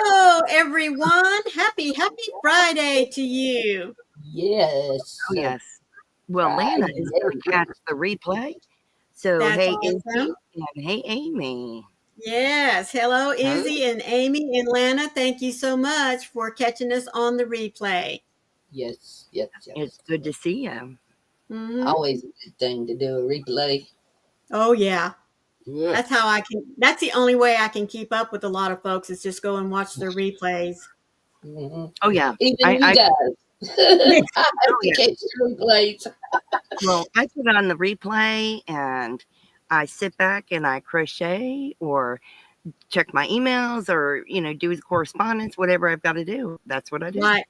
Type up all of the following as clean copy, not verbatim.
Hello, everyone. Happy Friday to you. Yes. Oh, yes. Well, Lana is going to catch the replay. So, That's hey, Izzy, awesome. and hey, Amy. Yes. Hello, Izzy and Amy and Lana. Thank you so much for catching us on the replay. Yes. It's good to see you. Mhm. Always a good thing to do a replay. Oh, yeah. Yes. That's the only way I can keep up with a lot of folks is just go and watch their replays. Mm-hmm. Oh, yeah. Even you guys. I have to catch the replays. Well, I put on the replay and I sit back and I crochet or check my emails or, do correspondence, whatever I've got to do. That's what I do. Right.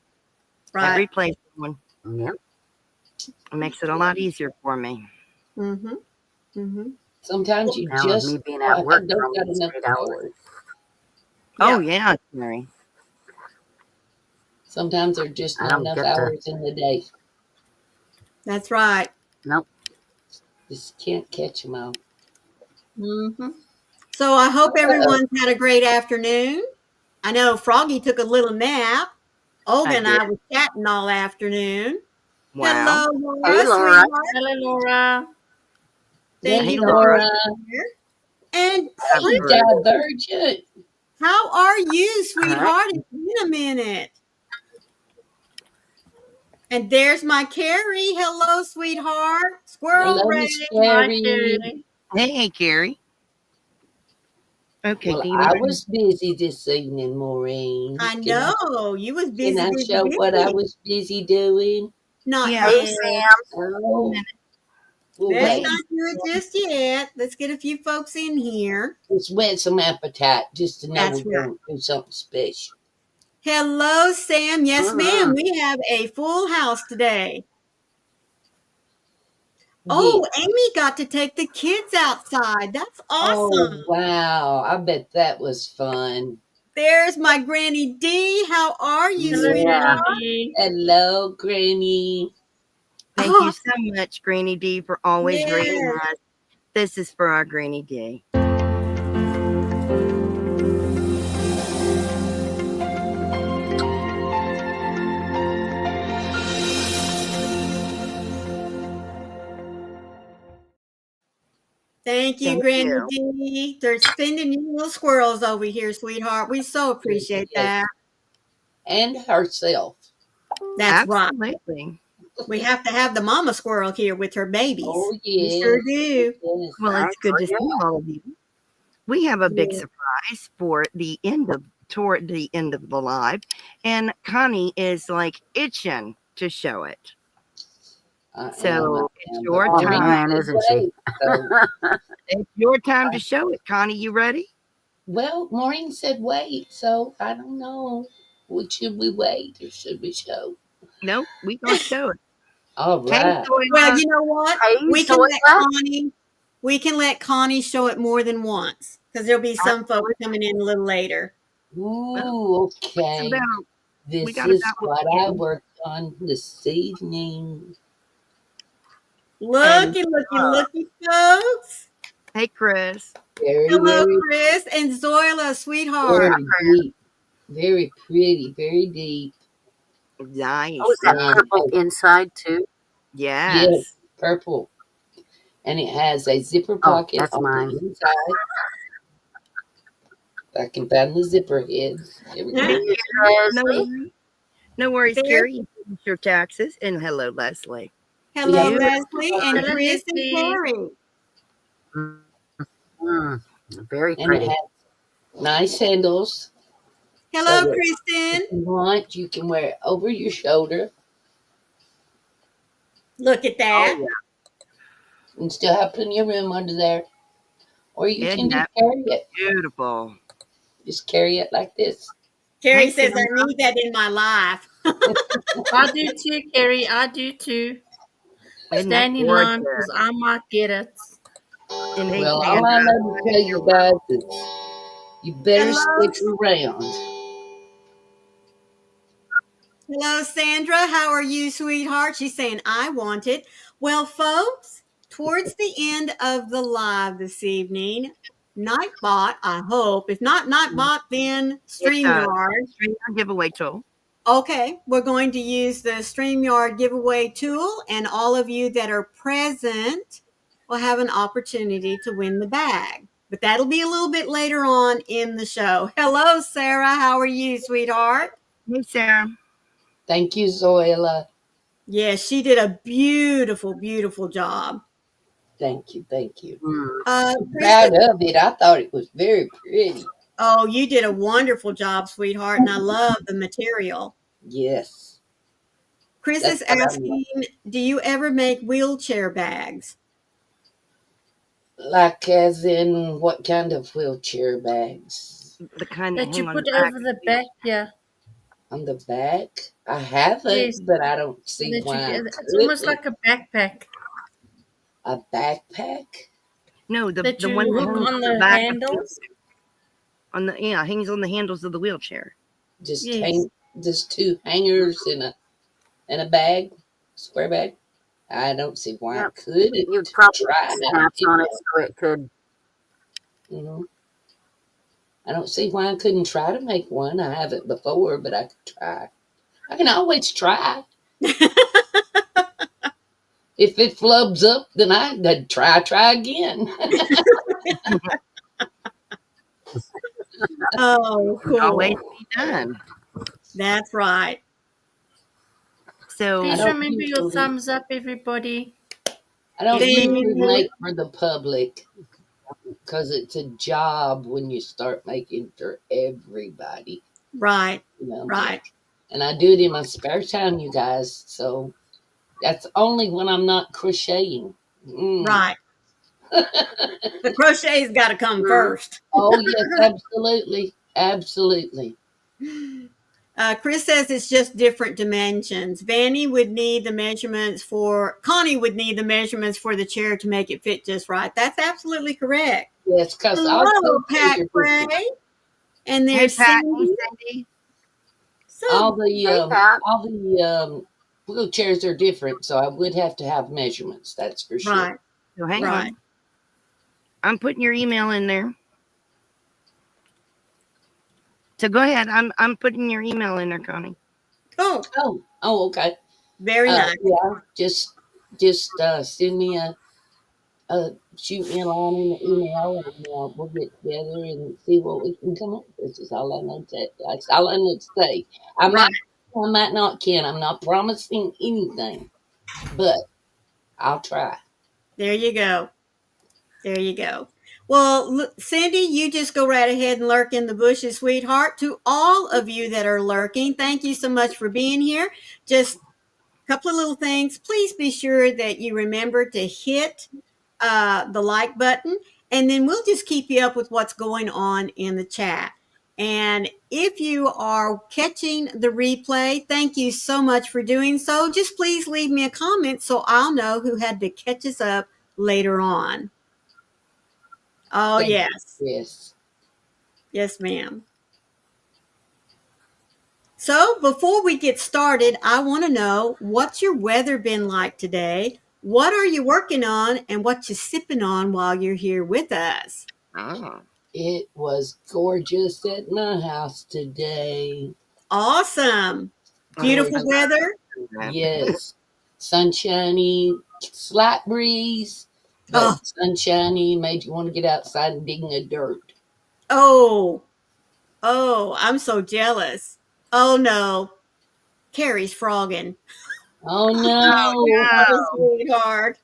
That replay one. Yep. It makes it a lot easier for me. Mm-hmm. Mm-hmm. Sometimes you Now with just me being at don't work for got almost enough 8 hours. hours. Oh, yeah, Mary. Sometimes there are just not enough hours in the day. That's right. Nope. Just can't catch them all. Mm-hmm. So I hope everyone's had a great afternoon. I know Froggy took a little nap. Olga and I were chatting all afternoon. Wow. Hello, Laura. Hey, Laura. Sweetheart. Hello, Laura. Thank Hey, you, Laura. And Hey, Divergent. how are you, sweetheart? It's been a minute. And there's my Carrie. Hello, sweetheart. Squirrel Hello, Ray. Miss Carrie. Hey, Carrie. Okay, Well, I was busy this evening, Maureen. I know. You was busy. Can I show what I was busy doing? Not Yeah. yet. Oh. Let's not do it just yet. Let's get a few folks in here. Let's whet some appetite just to know That's we're going to do something special. Hello, Sam. Yes, ma'am. We have a full house today. Oh, Amy got to take the kids outside. That's awesome. Oh, wow. I bet that was fun. There's my Granny D. How are you, sweetheart? Hello, Granny. Thank you so much, Granny D, for always raising us. This is for our Granny D. Thank you, Granny D. They're spending you little squirrels over here, sweetheart. We so appreciate that. And herself. That's Absolutely. right. We have to have the mama squirrel here with her babies. Oh, yeah. We sure do. Yes. Well, it's good to see all of you. We have a big surprise for toward the end of the live, and Connie is like itching to show it. So it's your time, isn't she? It's your time to show it, Connie. You ready? Well, Maureen said wait, so I don't know. Should we wait or should we show? Nope, we gonna show it. All right. Well, you know what? We can let Connie show it more than once because there'll be some folks coming in a little later. Ooh, okay. This is what I worked on this evening. Looky, folks. Hey, Chris. Hello, Chris and Zoila, sweetheart. Very deep. Very pretty. Very deep. Nice. Oh, is that purple inside too? Yes. Yes, purple. And it has a zipper pocket on the inside. If I can find the zipper head. Here we go. No worries, Carrie. You finish your taxes. And hello, Leslie. Hello, Leslie and Chris and Carrie. Very pretty. And it has nice handles. Hello, so Kristen. If you want, you can wear it over your shoulder. Look at that. Oh, yeah. And still have plenty of room under there. Or you can just carry it. Beautiful. Just carry it like this. Carrie says, I need that in my life. I do too, Carrie. I do too. Stand in line because I might get it. Well, all I know to tell you guys is you better stick around. Hello, Sandra. How are you, sweetheart? She's saying, I want it. Well, folks, towards the end of the live this evening, Nightbot, I hope. If not Nightbot, then It's StreamYard. StreamYard giveaway tool. Okay, we're going to use the StreamYard giveaway tool, and all of you that are present will have an opportunity to win the bag. But that'll be a little bit later on in the show. Hello, Sarah. How are you, sweetheart? Hey, Sarah. Thank you, Zoila. Yes, she did a beautiful, beautiful job. Thank you. Krista? Proud of it. I thought it was very pretty. Oh, you did a wonderful job, sweetheart, and I love the material. Yes. Chris That's is what I asking, do you ever make wheelchair bags? Like as in what kind of wheelchair bags? The kind That you hang on put the back. over the back, yeah. On the back? I haven't, Yes. but I don't see That why I it's almost couldn't. like a backpack. A backpack? No, the That you one that hook hangs on the back of handles. on the hangs on the handles of the wheelchair. Just Yes. just two hangers in a bag, square bag. I don't see why I Yep. couldn't You'd probably try put it. snaps on it so it could. I don't see why I couldn't try to make one. I haven't before, but I could try. I can always try. If it flubs up, then I'd try again. Oh, cool. Always be done. That's right. So Please don't remember your usually- thumbs up, everybody. I don't Thank usually you. make for the public because it's a job when you start making for everybody. Right, You know? right. And I do it in my spare time, you guys. So that's only when I'm not crocheting. Right. The crochet's got to come first. Oh, yes, absolutely. Absolutely. Chris says it's just different dimensions. Connie would need the measurements for the chair to make it fit just right. That's absolutely correct. Yes, because Hello, Pat Gray. And hey, there's Pat, Cindy. Cindy. all So, the wheelchairs are different, so I would have to have measurements. That's for sure. right, So hang right. on. I'm putting your email in there. So go ahead. I'm putting your email in there, Connie. Oh, Okay. very nice. Yeah, just send me shoot me a line in the email, and we'll get together and see what we can come up with. That's all I know to. That's all I know to say. I might not can. I'm not promising anything, but I'll try. There you go. There you go. Well, look, Cindy, you just go right ahead and lurk in the bushes, sweetheart. To all of you that are lurking, thank you so much for being here. Just a couple of little things. Please be sure that you remember to hit the like button, and then we'll just keep you up with what's going on in the chat. And if you are catching the replay, thank you so much for doing so. Just please leave me a comment so I'll know who had to catch us up later on. Oh, yes. Yes. Yes, ma'am. So before we get started, I want to know, what's your weather been like today? What are you working on, and what you sipping on while you're here with us? Oh. It was gorgeous at my house today. Awesome. Beautiful weather. Yes. Sunshiny, slight breeze, but sunshiny made you want to get outside and dig in the dirt. Oh, I'm so jealous. Oh, no. Carrie's frogging. Oh, no. Oh, sweetheart.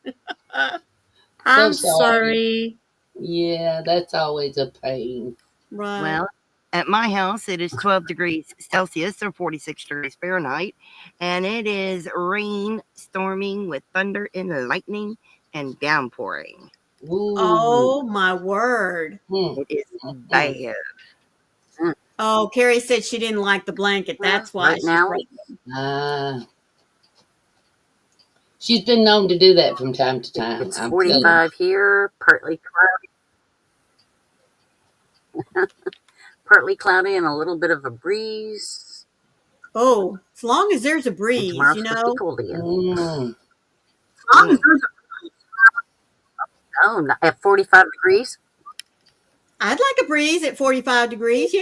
I'm sorry. Yeah, that's always a pain. Right. Well, at my house, it is 12 degrees Celsius or 46 degrees Fahrenheit, and it is rain, storming with thunder and lightning and downpouring. Ooh. Oh, my word. It is bad. Oh, Carrie said she didn't like the blanket. That's why right now. She's been known to do that from time to time. It's 45 here, partly cloudy. Partly cloudy and a little bit of a breeze. Oh, as long as there's a breeze, Tomorrow's you supposed to know. be cold again. Mm. Oh, at 45 degrees. I'd like a breeze at 45 degrees. Yeah.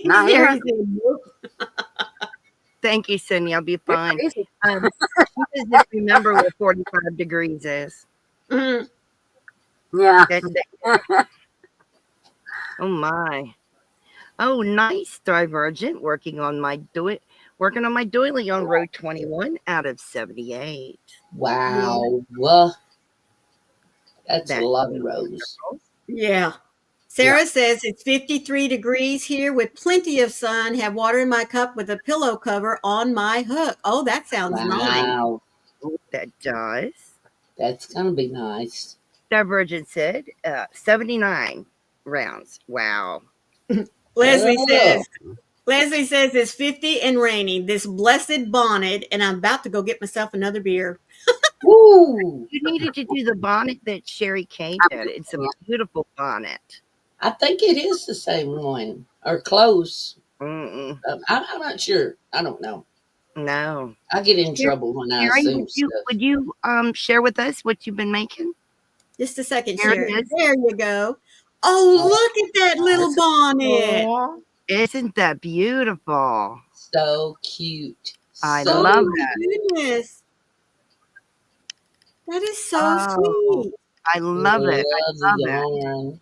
Not here. Sherry said, nope. Thank you, Cindy. I'll be fine. Crazy. She doesn't remember what 45 degrees is. Mhm. Yeah. That's it. Oh my. Oh, nice, Divergent. Working on my doily on row 21 out of 78. Wow. That's a lot of rows. Yeah. Sarah says it's 53 degrees here with plenty of sun. Have water in my cup with a pillow cover on my hook. Oh, that sounds nice. Wow. That does. That's going to be nice. Divergent said 79 rounds. Wow. Leslie Oh. says it's 50 and raining. This blessed bonnet, and I'm about to go get myself another beer. Woo. You needed to do the bonnet that Sherry Kay did. It's a beautiful bonnet. I think it is the same one or close. Mm-mm. I'm not sure. I don't know. No. I get in trouble when I Sherry, assume stuff. would you share with us what you've been making? Just a second, There it Sherry. is. There you go. Oh, look at that little bonnet. Aw. Isn't that beautiful? So cute. I So love Oh, that. goodness. That is so Oh, sweet. I love it. Love I the love it. yarn.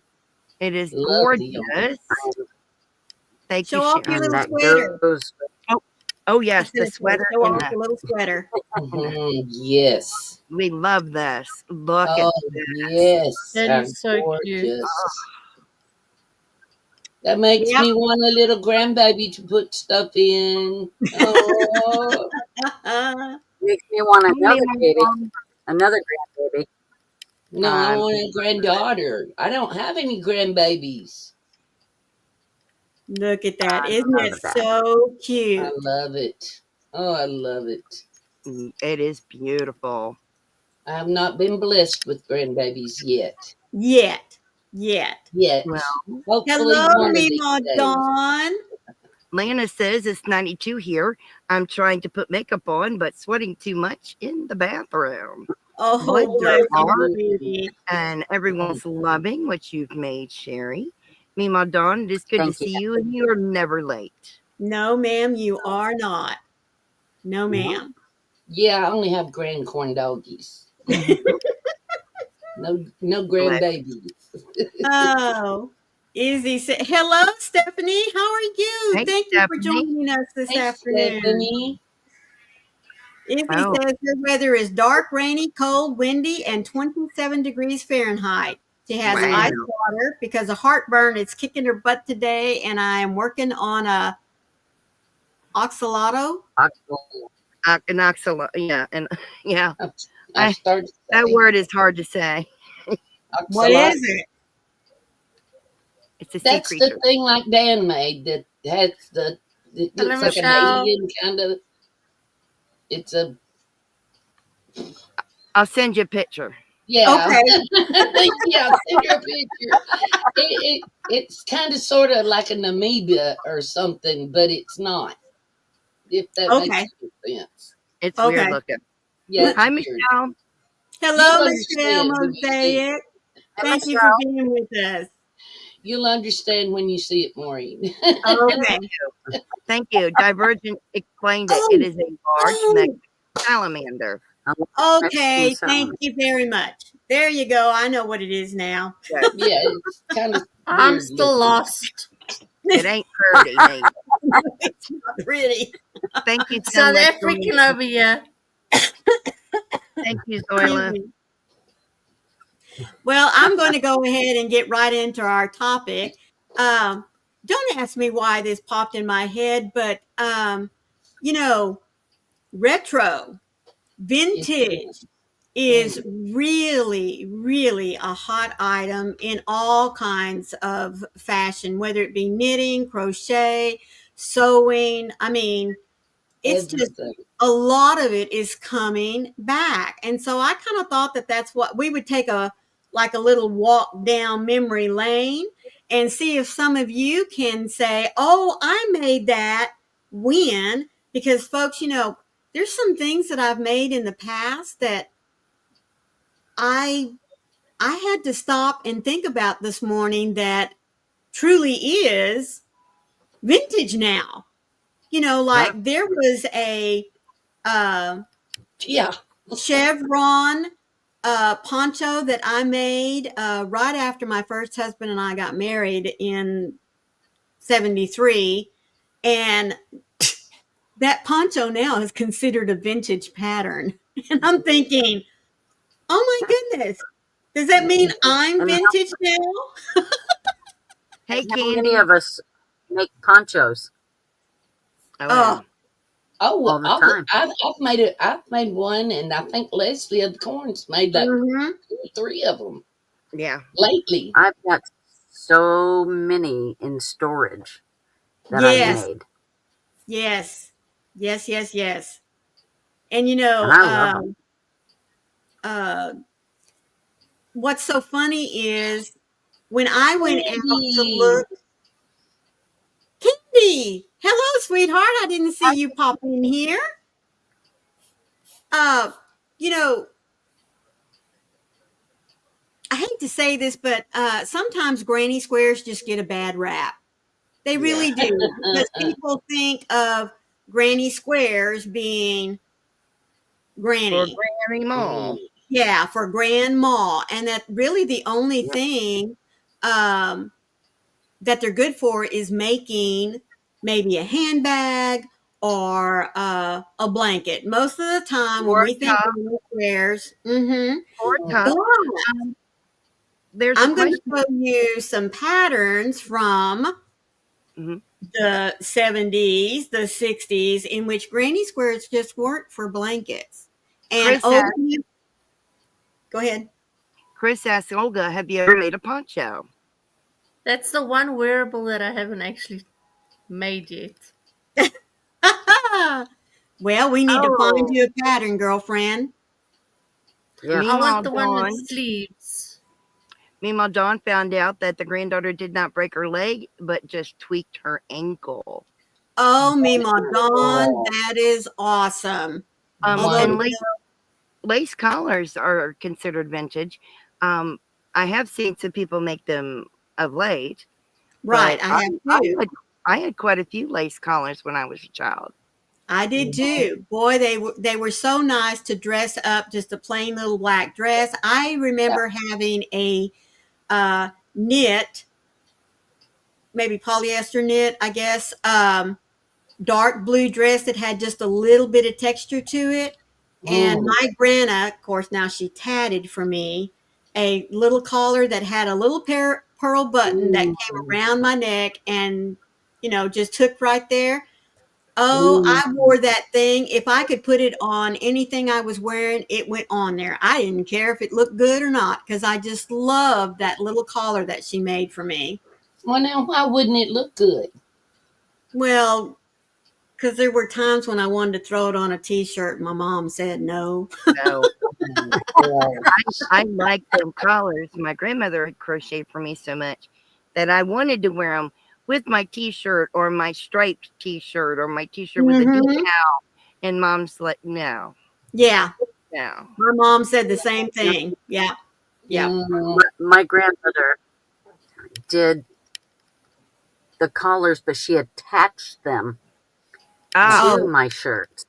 It is Love the yarn. gorgeous. Thank you, Show off your Sharon. And little that sweater. goes. Oh I yes, said the sweater show and off your little sweater. Yes. we love this. Look at Oh, this. yes. That How is so cute. gorgeous. That makes Yep. me want a little grandbaby to put stuff in. Oh, Makes me want Only another my baby, mom. another grandbaby. no, I want a granddaughter. I don't have any grandbabies. Look at that. I Isn't love it that. so I cute? love it. Oh, I love it. It is beautiful. I have not been blessed with grandbabies yet. Yet. Yet. Well, Hopefully Hello, one of these Mima days. Dawn. Lana says it's 92 here. I'm trying to put makeup on, but sweating too much in the bathroom. Oh, Bless your bless you, heart. sweetie. And everyone's loving what you've made, Sherry. Mima Dawn, it is good Thank to you. see you, and you are never late. No, ma'am, you are not. No, ma'am. Yeah, I only have grand corn doggies. No Bless. grandbabies. Oh, Izzy said, hello, Stephanie. How are you? Hey, Thank you for Stephanie. joining us this Hey, afternoon. Stephanie. Izzy Oh, says the weather is dark, rainy, cold, windy, and 27 degrees Fahrenheit. She has wow. ice water because of heartburn. It's kicking her butt today, and I am working on a oxalato. Yeah, and yeah, I started that saying word is hard to say. What oxalate. is it? It's a sea That's creature. the thing like Dan made that has the it Hello, looks like an Michelle. alien kind of. It's a I'll send you a picture. yeah. Okay. Yeah, send your picture. It's kind of sort of like an amoeba or something, but it's not. If that makes Okay. any sense. It's Okay. weird looking. Yeah, Hi, it's weird. Michelle. Hello, You'll Michelle understand when you see it. Mosaic. And Thank you for Michelle, being with us. You'll understand when you see it, Maureen. Okay. Thank you. Divergent explained it. It Oh, is a large oh, Mexican salamander. okay. Thank you very much. There you go. I know what it is now. Good. Yeah, it's kind of I'm weird still looking. lost. It ain't pretty, maybe. It's not pretty. Thank you so South much. African over here. Thank you, Excuse Zoila. me. Well, I'm going to go ahead and get right into our topic. Don't ask me why this popped in my head, but you know, retro, vintage is really, really a hot item in all kinds of fashion, whether it be knitting, crochet, sewing. I mean, it's just Everything. a lot of it is coming back. And so I kind of thought that that's what we would take a like a little walk down memory lane and see if some of you can say, "Oh, I made that when," because folks, there's some things that I've made in the past that I I had to stop and think about this morning that truly is vintage now. Yeah. Like there was a uh, Yeah. chevron poncho that I made right after my first husband and I got married in 73. And that poncho now is considered a vintage pattern. And I'm thinking, oh my goodness, does that mean I'm And vintage now? Hey, how many Candy. of us make ponchos Oh, Oh, yeah. Oh, all the time? I've made it. I've made one, and I think Leslie of the Corns made like mm-hmm. 2 or 3 of them Yeah. lately. I've got so many in storage that I've Yes, made, yes, yes, yes, yes. And and I love them. uh, what's so funny is when I went out to Candy. look, Candy, hello, sweetheart. I didn't see you pop in here. Uh, you know, I hate to say this, but sometimes granny squares just get a bad rap. They Yeah. really do because people think of granny squares being For granny. Granny Mall. Yeah, for grandma, and that really the only Yep. thing um, that they're good for is making maybe a handbag or a blanket. Most of the time, when Or we think top. granny squares, mm-hmm, Or but top. There's a I'm going to question. show you some patterns from Mhm. the 70s, the 60s, in which granny squares just weren't for blankets. And Chris oh, asked, go ahead. Olga, have you ever made a poncho? That's the one wearable that I haven't actually made yet. Well, we need to find Oh, you a pattern, girlfriend. Yeah. I Meemaw want the one with Dawn. sleeves. Meemaw Dawn found out that the granddaughter did not break her leg, but just tweaked her ankle. Oh, Mima Dawn, Oh, that is awesome. Although, And wonderful. lace collars are considered vintage. Um, I have seen some people make them of late, right, but I have two. I had quite a few lace collars when I was a child. I did too. Boy, they were so nice to dress up just a plain little black dress. I Yeah. remember having a knit, maybe polyester knit, I guess, dark blue dress that had just a little bit of texture to it. And Mm. my grandma, of course, now she tatted for me a little collar that had a little pearl button that came Mm. around my neck and, just took right there. Oh, Mm. I wore that thing. If I could put it on anything I was wearing, it went on there. I didn't care if it looked good or not because I just loved that little collar that she made for me. Well, now, why wouldn't it look good? Well, because there were times when I wanted to throw it on a t-shirt. My mom said no. So Oh, I liked them collars. My grandmother had crocheted for me so much that I wanted to wear them with my t-shirt or my striped t-shirt or my t-shirt with a Hmm. decal. And mom's like, no, Yeah, no. my mom said the same thing. Yeah, yeah. mm. My grandmother did the collars, but she attached them to Oh, my shirts,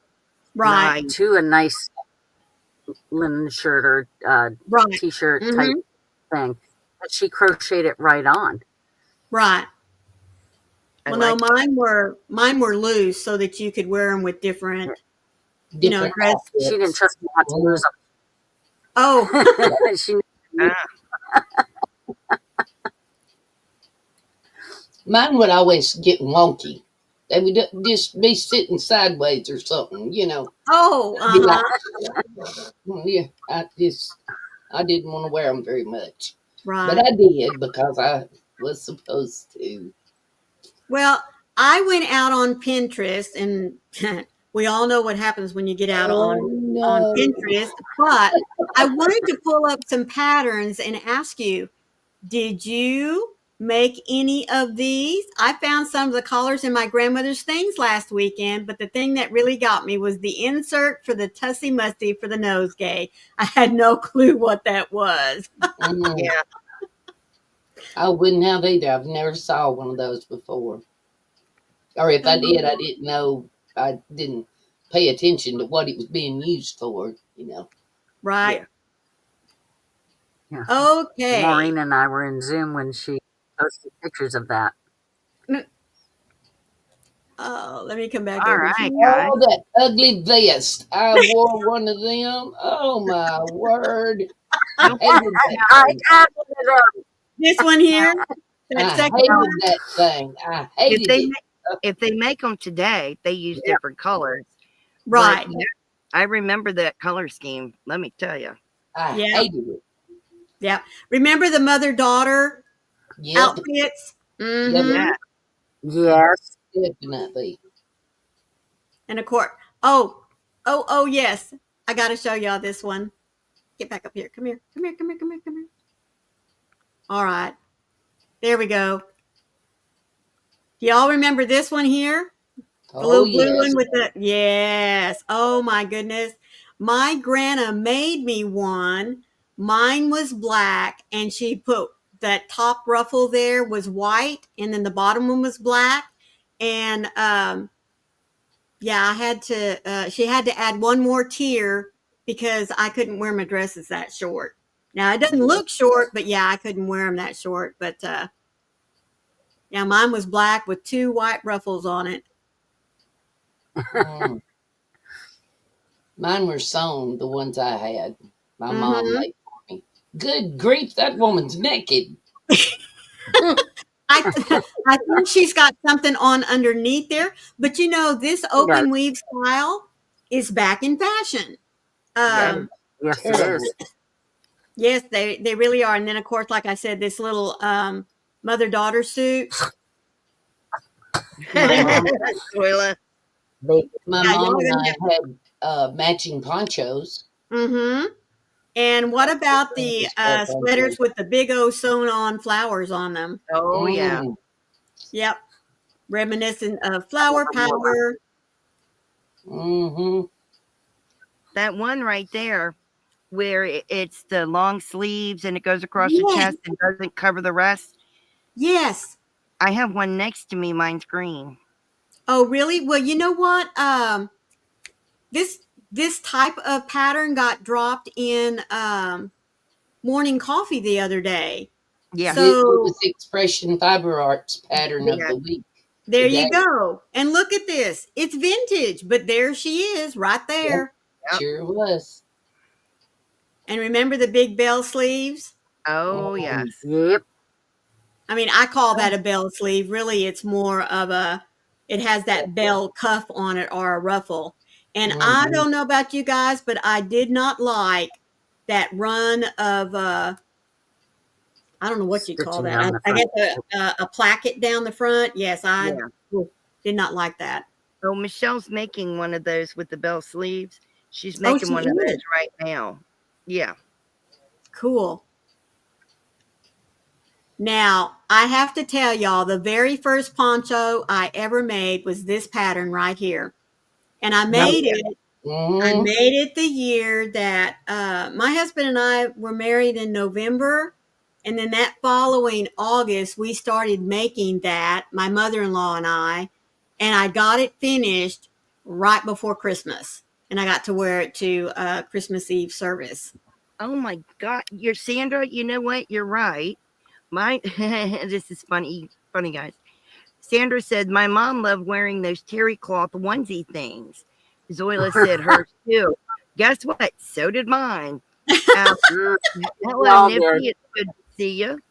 Right, nice. to a nice linen shirt or right. t-shirt type Hmm. thing. But she crocheted it right on. Right. I Well, no, like mine were loose so that you could wear them with different, Different dress. She didn't outfits. trust me not to Mm. lose Oh, them. She knew. that. Mine would always get wonky. They would just be sitting sideways or something, oh, Be like, uh-huh. Yeah, I didn't want to wear them very much, but Right. I did because I was supposed to. Well, I went out on Pinterest, and we all know what happens when you get out Oh on no! Pinterest. But I wanted to pull up some patterns and ask you: Did you make any of these. I found some of the collars in my grandmother's things last weekend, but the thing that really got me was the insert for the Tussie Musty for the nosegay. I had no clue what that was. Yeah. I wouldn't have either. I've never saw one of those before. Or if I did, I didn't know. I didn't pay attention to what it was being used for. Right. Yeah. Okay. Maureen and I were in Zoom when she posted pictures of that. Oh, let me come back All over right, here. guys. Oh, that ugly vest! I wore one of them. Oh my word! I hated that I thing. added it up. This one here, that I second hated one. that thing. I If hated they it. if they make them today, they use Yeah. different colors. Right. But yeah, I remember that color scheme. Let me tell you. I Yeah. hated it. Yeah. Remember the mother-daughter Yep. outfits? Yep. Yeah. Yes. Definitely. And of course, yes. I got to show y'all this one. Get back up here. Come here. Come here. Come here. Come here. Come here. All right. There we go. Do y'all remember this one here? The Oh little blue yes. one with the, yes. Oh my goodness. My grandma made me one. Mine was black, and she put that top ruffle there was white, and then the bottom one was black. And yeah, I had to, she had to add one more tier because I couldn't wear my dresses that short. Now it doesn't look short, but yeah, I couldn't wear them that short. But yeah, mine was black with 2 white ruffles on it. Mm. Mine were sewn. The ones I had. My mom Mm-hmm. made for me. Good grief! That woman's naked. I think she's got something on underneath there, but you know, this open weave style is back in fashion. Yeah. Yes, it Terrible. is. Yes, they really are. And then of course, like I said, this little mother-daughter suit. Toilet. My Yeah, mom y'all and gonna I had matching ponchos. mm-hmm. And what about the sweaters with the big O sewn on flowers on them? Oh yeah. Mm. Yep. Reminiscent of flower power. Mm-hmm. That one right there where it's the long sleeves and it goes across the Yes. chest and doesn't cover the rest. Yes. I have one next to me. Mine's green. Oh, really? Well, you know what? This type of pattern got dropped in morning coffee the other day. Yeah. It So was Expression Fiber Arts pattern of Yeah. the week. there you today. go. And look at this. It's vintage, but there she is right there. Yep. Sure was. And remember the big bell sleeves? Oh Mm. yes. Yep. I mean, I call that a bell sleeve. Really, it's more of a, it has that bell cuff on it or a ruffle. And I Mhm. don't know about you guys, but I did not like that run of, I don't know what you call Stitching that. down the I front. guess a placket down the front. Yes, I Yeah. did not like that. Oh, Michelle's making one of those with the bell sleeves. She's Oh, making she one of those is. right now. Yeah. Cool. Now, I have to tell y'all, the very first poncho I ever made was this pattern right here. And I made it. I Mhm. made it the year that my husband and I were married in November. And then that following August, we started making that, my mother-in-law and I. And I got it finished right before Christmas. And I got to wear it to Christmas Eve service. Oh my God. You're Sandra. You know what? You're right. My this is funny, guys. Sandra said my mom loved wearing those terry cloth onesie things. Zoila said hers too. Guess what? So did mine. Mm, Hello, all Nippy. good. It's good to see you.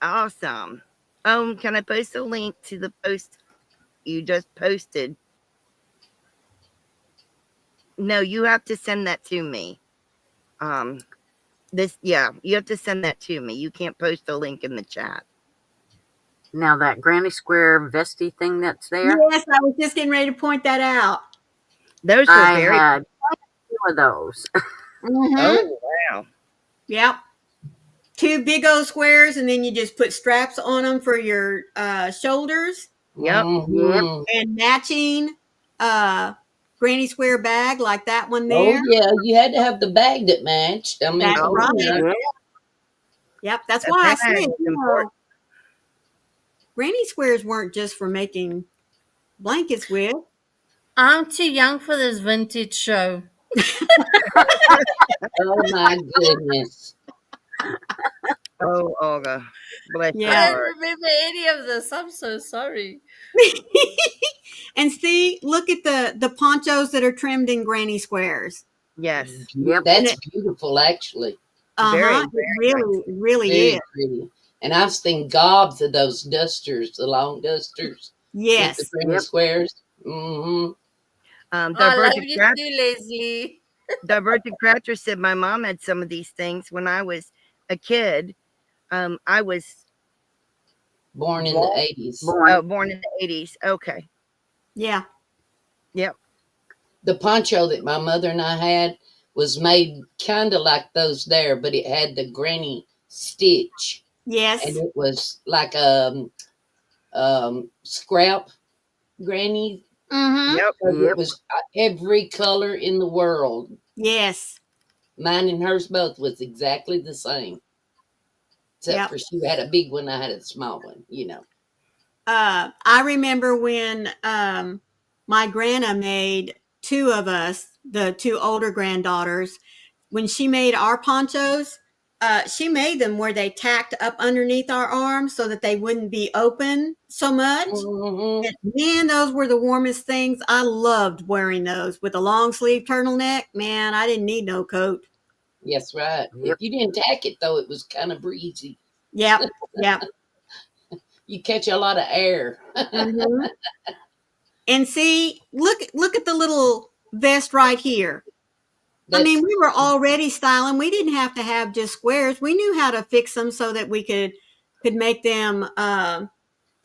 Awesome. Can I post a link to the post you just posted? No, you have to send that to me. You have to send that to me. You can't post a link in the chat. Now that granny square vesty thing that's there, Yes, I was just getting ready to point that out. Those were I very. had 2 of those. Mm-hmm. Oh wow. Yep. two big old squares, and then you just put straps on them for your shoulders, Yep. Mhm. and matching granny square bag like that one Oh there. yeah, you had to have the bag that matched. I mean, That's come Oh, on right. now. Yeah. Yep, that's the why I bag said, is important. granny squares weren't just for making blankets with. I'm too young for this vintage show. Oh my goodness. Oh, Olga, bless your I Yeah. don't heart. remember any of this. I'm so sorry. And see, look at the ponchos that are trimmed in granny squares. Yes, Yep. And That's it, beautiful, actually. very, it very nice. really is. Very pretty. And I've seen gobs of those dusters, the long dusters with the Yes. granny Yep. squares. Mm-hmm. I love Divergent you Crouch, too, Leslie. Divergent Croucher said my mom had some of these things when I was a kid. I was Born in the 80s. Born. born in the 80s. Okay. Yeah. Yep. The poncho that my mother and I had was made kind of like those there, but it had the granny stitch. And Yes. it was like a scrap granny. Mm-hmm. Yep. Because it Yep. was every color in the world. Yes. Mine and hers both was exactly the same. Except Yep. for she had a big one, I had a small one, you know. I remember when my grandma made two of us, the two older granddaughters, when she made our ponchos, she made them where they tacked up underneath our arms so that they wouldn't be open so much. Hmm. And man, those were the warmest things. I loved wearing those with a long sleeve turtleneck. Man, I didn't need no coat. Yes, right. If Yep. you didn't tack it, though, it was kind of breezy. Yep. Yep. You catch a lot of air. Hmm. And see, look at the little vest right here. I That's mean, we were already styling. We didn't have to have just squares. We knew how to fix them so that we could make them. I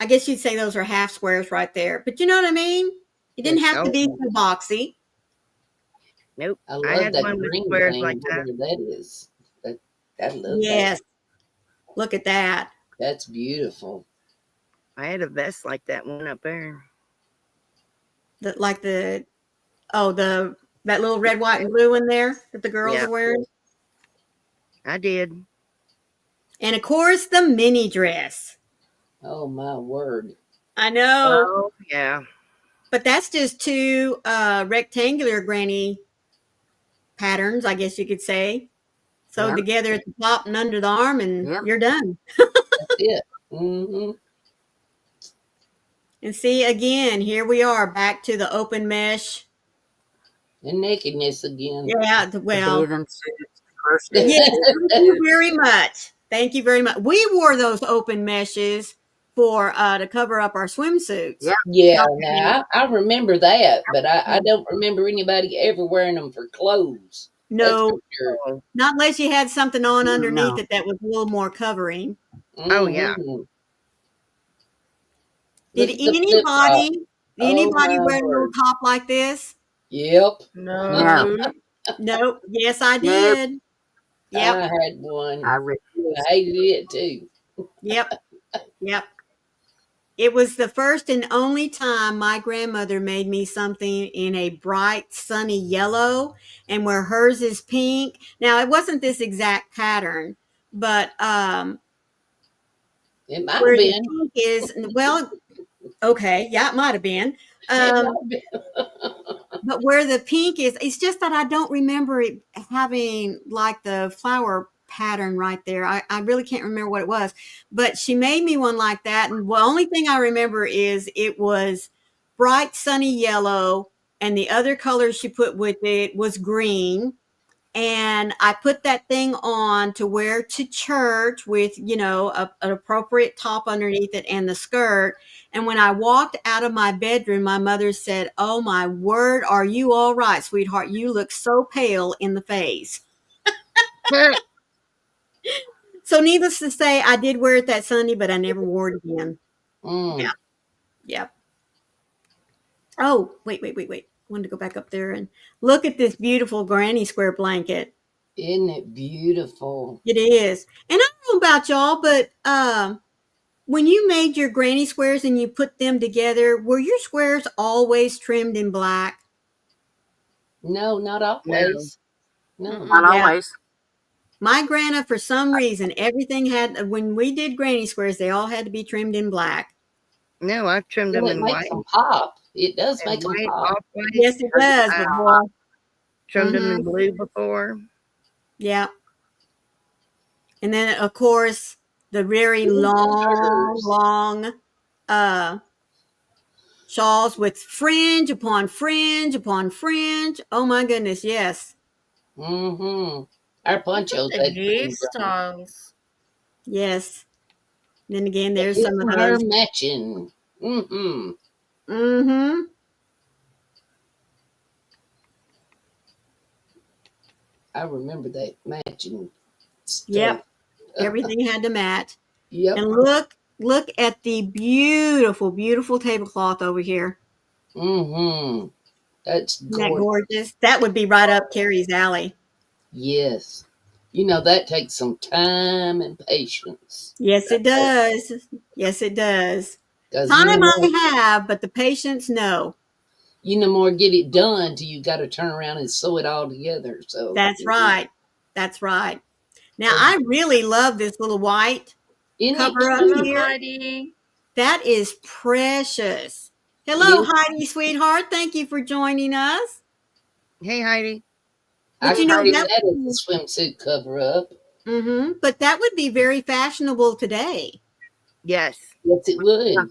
guess you'd say those are half squares right there. But you know what I mean. It didn't have to Oh, be too boxy. nope. I I love had that one with green squares like thing, that. whatever that is. That, I love that. Yes, look at that. That's beautiful. I had a vest like that one up there. Like the that little red, white, and blue one there that the girls Yeah, are wearing, I did. and of course the mini dress. Oh my word. I know, Oh, yeah. but that's just two rectangular granny patterns, I guess you could say, sewed Yep. together at the top and under the arm, and Yep. you're done. That's it. Hmm. And see, again, here we are back to the open mesh. And nakedness again. Yeah, The well, bathing suits, crochet yeah, thank you suits. very much. Thank you very much. We wore those open meshes for to cover up our swimsuits. Yep. Yeah, Not that now I remember that, but I many- don't remember anybody ever wearing them for clothes. That's for no, sure. Oh, not unless you had something on underneath No. it that was a little more covering. oh yeah. Hmm. Did Look at the flip top. Oh anybody my wear a little word. top like this? Yep. No. No. Nope. Yes, I Nope. did. Yep. I had one. I I refuse. hated it too. Yep. Yep. It was the first and only time my grandmother made me something in a bright, sunny yellow, and where hers is pink. Now, it wasn't this exact pattern, but It might have where the been. pink is, well, okay, yeah, it might have been. It Um, might have been. but where the pink is, it's just that I don't remember it having like the flower pattern right there. I really can't remember what it was, but she made me one like that. And the only thing I remember is it was bright, sunny yellow, and the other color she put with it was green. And I put that thing on to wear to church with, an appropriate top underneath it and the skirt. And when I walked out of my bedroom, my mother said, "Oh my word, are you all right, sweetheart? You look so pale in the face." So needless to say, I did wear it that Sunday, but I never wore it again. Mm. Yeah. Yep. Oh, wait. Wanted to go back up there and look at this beautiful granny square blanket. Isn't it beautiful? It is. And I don't know about y'all, but when you made your granny squares and you put them together, were your squares always trimmed in black? No, not No. always. No. Not Yeah. always. My grandma, for some reason, everything had, when we did granny squares, they all had to be trimmed in black. No, I've trimmed Well, them it in makes white. them pop. It does And make them white, pop. off-white. Yes, it does. But boy, Trimmed them in Mhm. blue before. Yeah. And then, of course, the very Ooh, long, hers. long shawls with fringe upon fringe upon fringe. Oh my goodness, yes. Mm-hmm. Our Look at ponchos the had fringe on 'em. hairstyles. Yes. Then again, But there's some of isn't her those. matching? Mm-hmm. Mm-hmm. I remember that matching stuff. Yep. Everything had to match. Yep. And look at the beautiful, beautiful tablecloth over here. Mm-hmm. That's Isn't that gorgeous. gorgeous? That would be right up Carrie's alley. Yes. You know, that takes some time and patience. Yes, it does. Yes, it does. Because Time I have, but the patience, no. you no more get it done till you got to turn around and sew it all together. So That's right. That's right. Now, Oh, I really love this little white isn't it cover up Hello, cute? here. Heidi. That is precious. Hello, Yes. Heidi, sweetheart. Thank you for joining us. Hey, Heidi. I But you could know see that. that as a swimsuit cover up. But that would be very fashionable today. Yes. Yes, it would.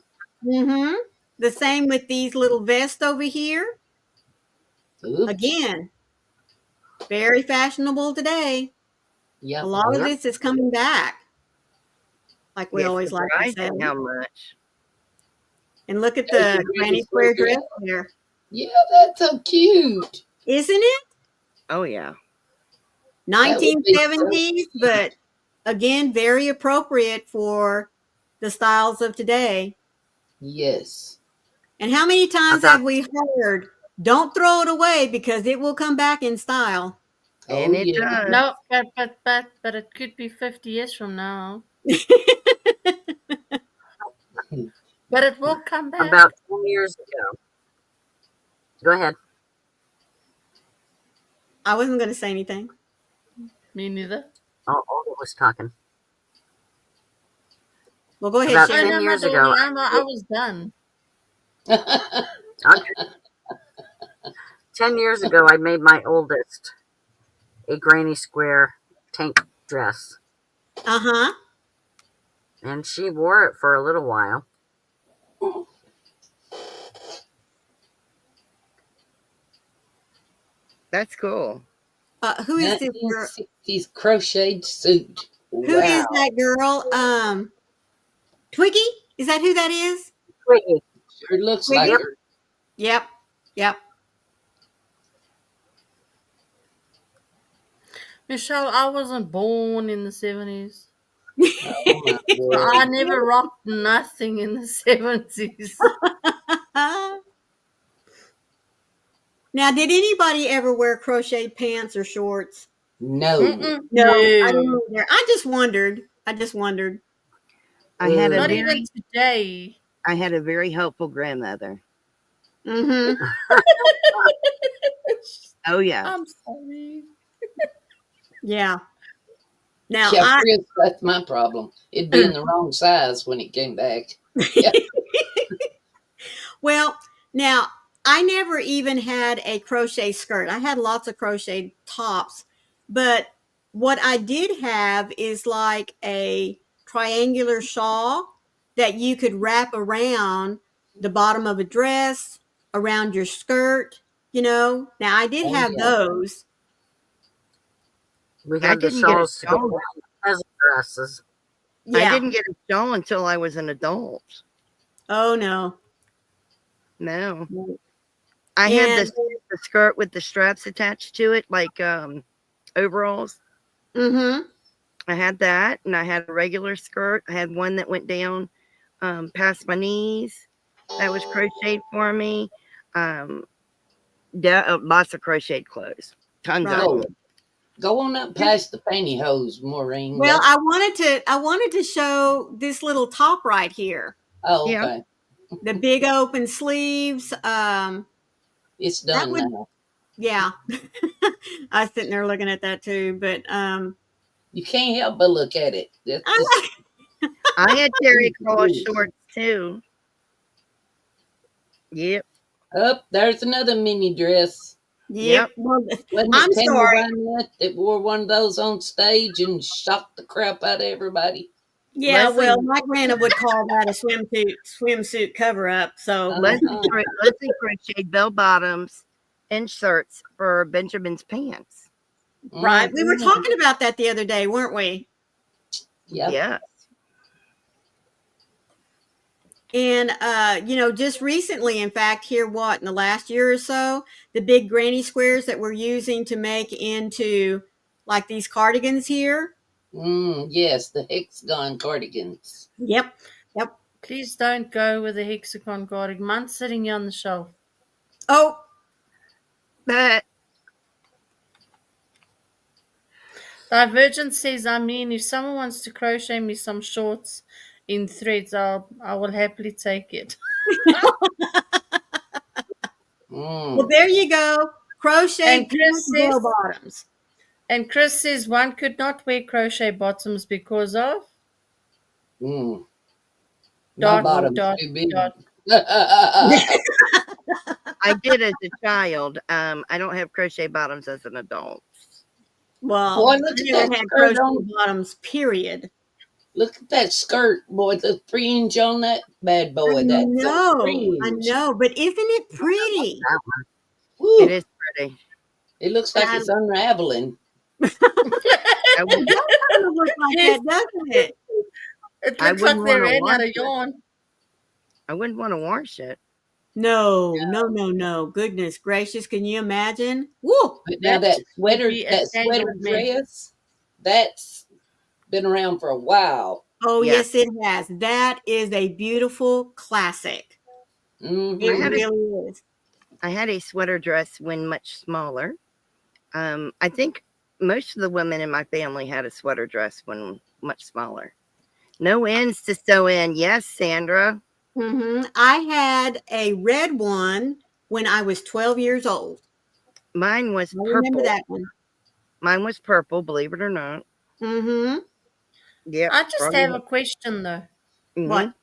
The same with these little vests over here. Oops. Again, very fashionable today. Yep. A lot of this is coming back, like we It's always like to say. surprising how much. And look at There's the your granny granny square square dress dress. there. Yeah, that's so cute. Isn't it? Oh, yeah. That would be so 1970s, but again, very appropriate for the styles of today. Yes. And how many times thought- have we heard, don't throw it away because it will come back in style? Oh, And it yeah. does. No, but it could be 50 years from now. But it will come back. About 10 years ago. Go ahead. I wasn't going to say anything. Me neither. Oh, Olga was talking. Well, go ahead, About Sharon. 10 no, years darling, ago. I was done. Okay. 10 years ago, I made my oldest a granny square tank dress. Uh-huh. And she wore it for a little while. That's cool. Who is this girl? 1960s crocheted suit. Who is Wow. that girl? Twiggy? Is that who that is? Twiggy. Sure looks Twiggy? like her. Yep. Yep. Michelle, I wasn't born in the 70s. Oh, my word. I never rocked nothing in the 70s. Now, did anybody ever wear crochet pants or shorts? No. No, I don't either. I just wondered. I had a Not very, even today. I had a very helpful grandmother. Mm-hmm. Oh, yeah. I'm sorry. Yeah. Now, Yeah, Chris, that's my problem. It'd be in the wrong size when it came back. Yeah. Well, now I never even had a crochet skirt. I had lots of crochet tops, but what I did have is like a triangular shawl that you could wrap around the bottom of a dress, around your skirt, you know. Now I did Oh, have yeah. those. We I had the didn't get a shawls to go shawl. with the peasant dresses. I Yeah. didn't get a shawl until I was an adult. Oh no. No. I had And the skirt with the straps attached to it, like overalls. mm-hmm. I had that, and I had a regular skirt. I had one that went down past my knees. That was crocheted for me. Lots of crocheted clothes, tons Right. of Oh, them. Go on up past the pantyhose, Maureen. Well, I wanted to show this little top right here. Oh, Yeah. okay. The big open sleeves. It's That done would, now. yeah. I was sitting there looking at that too, but You can't help but look at it. I had terry cloth shorts too. Yep. Oh, there's another mini dress. yep. Yep. Well, Wasn't I'm it Tammy sorry. Wynette that wore one of those on stage and shocked the crap out of everybody? Yeah, Leslie well, my Grandma would call that a swimsuit cover up. So Leslie, Uh-huh. Leslie crocheted bell bottoms and shirts for Benjamin's pants. right, we were Mhm. talking about that the other day, weren't we? Yep. Yeah. And just recently, in fact, here what in the last year or so, the big granny squares that we're using to make into like these cardigans here. Yes, the hexagon cardigans. Yep, yep. Please don't go with the hexagon cardigan. Mine's sitting here on the shelf. Oh, But Divergent says, I mean, if someone wants to crochet me some shorts in threads, I will happily take it. well, Mm, there you go. Crochet And pants Chris and bell says, bottoms. one could not wear crochet bottoms because of mm. My dot bottom's dot too big. dot. I did as a child. I don't have crochet bottoms as an adult. Well, Boy, I look at never that had skirt crochet on. bottoms, period. Look at that skirt, boy. The fringe on that bad boy. That's a I fringe. know, but isn't it pretty? That It Woo! is pretty. It looks And like it's unraveling. I it would, does kind of look like Yes, that, doesn't it? it I looks like wouldn't they want to ran wash out of it. yarn. I wouldn't want to wash it. No, no, no, no. Goodness gracious, can you imagine? Woo! But now That would be a that sweater tangled mess. dress, that's been around for a while. Oh, Yeah. yes, it has. That is a beautiful classic. It I had Mm-hmm. a really is. I had a sweater dress when much smaller. I think most of the women in my family had a sweater dress when much smaller. No ends to sew in. Yes, Sandra. I had a red one when I was 12 years old. Mine was I remember purple. that one. Mine was purple, believe it or not. Mm-hmm. Yep. I just have a question though. Mm-hmm. What?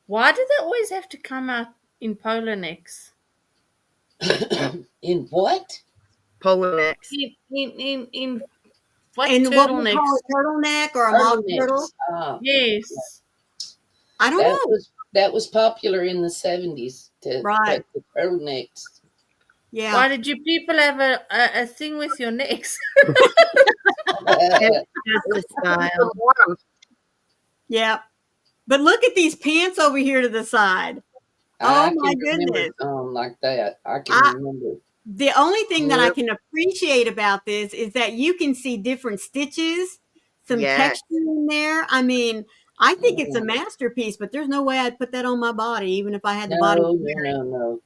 Why do they always have to come out in polo necks? In what? Polo necks. In what And what we call turtlenecks? a turtleneck or a mock turtle? Turtlenecks. Yes. I don't know. That was popular in the 70s to Right. cut the turtlenecks. Yeah. Why did you people have a thing with your necks? It's just a style. Yeah. But look at these pants over here to the side. I Oh my can remember goodness. like that. I can I, remember. the only thing that I Yep. can appreciate about this is that you can see different stitches, some Yes. texture in there. I mean, I think it's a Mm. masterpiece, but there's no way I'd put that on my body, even if I had the body. No.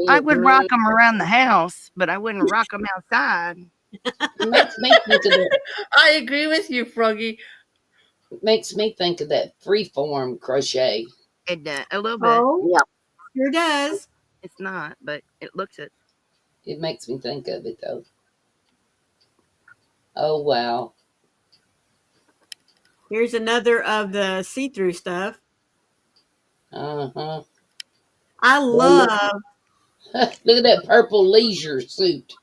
I would rock them around the house, but I wouldn't rock them outside. It makes me think of that. I agree with you, Froggy. It makes me think of that freeform crochet. It a little bit. Oh, Yeah. sure does. It's not, but it looks it. It makes me think of it though. Oh wow! Here's another of the see-through stuff. Uh-huh. I love. Look at that purple leisure suit.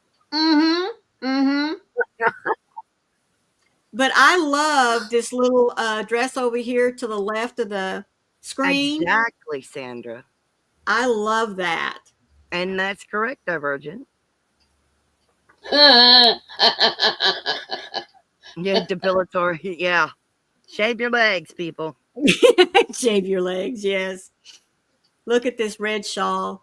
But I love this little dress over here to the left of the screen. Exactly, Sandra. I love that. And that's correct, Divergent. That's Yeah, depilatory. Yeah. Shave your legs, people. Shave your legs, yes. Look at this red shawl.